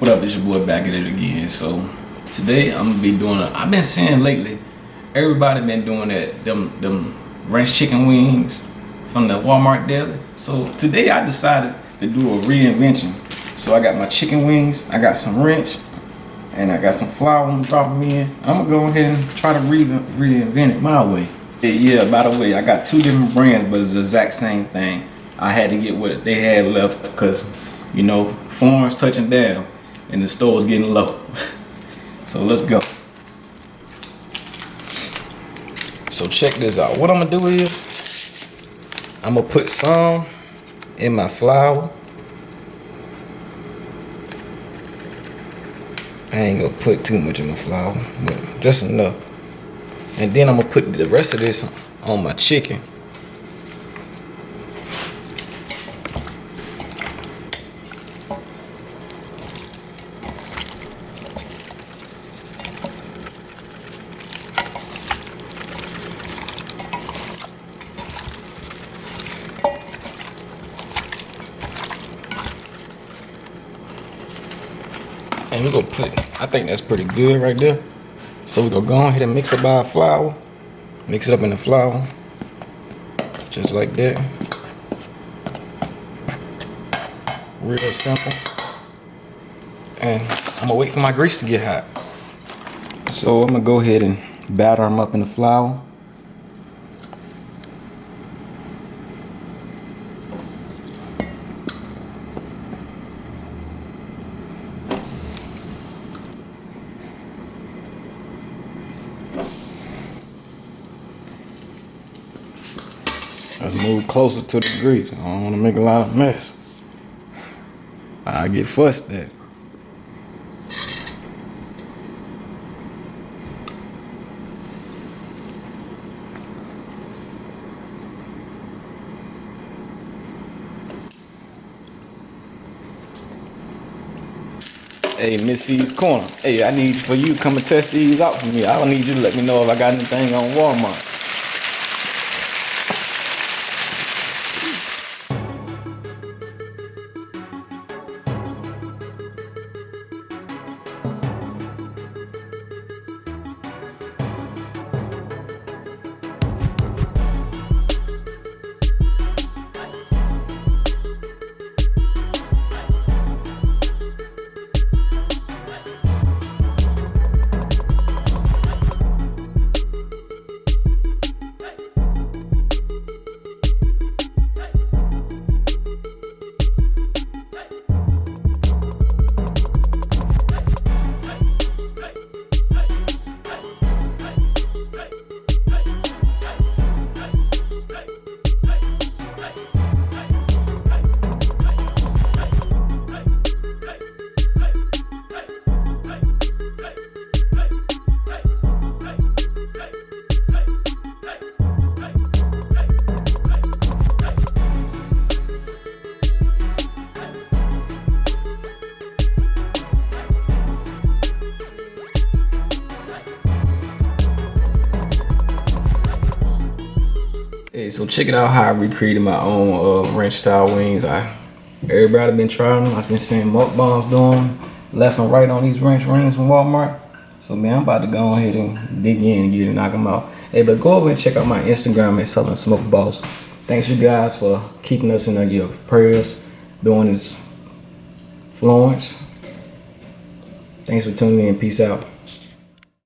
What up, it's your boy back at it again. So today I'm gonna be doing I've been seeing lately everybody been doing them ranch chicken wings from the Walmart deli. So today I decided to do a reinvention. So I got my chicken wings, I got some ranch, and I got some flour I'm dropping in. I'm gonna go ahead and try to reinvent it my way. Yeah, by the way, I got two different brands, but it's the exact same thing. I had to get what they had left because, you know, farms touching down and the store's getting low. So let's go. So check this out. What I'm gonna do is I'm gonna put some in my flour. I ain't gonna put too much in my flour, but just enough. And then I'm gonna put the rest of this on my chicken. And we're gonna put, I think that's pretty good right there. So we're gonna go ahead and mix up our flour. Mix it up in the flour. Just like that. Real simple. And I'm gonna wait for my grease to get hot. So I'm gonna go ahead and batter them up in the flour. Let's move closer to the grease. I don't want to make a lot of mess. I get fussed at. Hey, Miss C's Corner. Hey, I need for you to come and test these out for me. I don't need you to let me know if I got anything on Walmart. Hey, so check it out how I recreated my own ranch style wings. Everybody been trying them. I've been seeing mukbangs doing them left and right on these ranch wings from Walmart. So man, I'm about to go ahead and dig in and get it, knock them out. Hey, but go over and check out my Instagram at Southern Smoke Boss. Thanks you guys for keeping us in your prayers during this Florence. Thanks for tuning in. Peace out.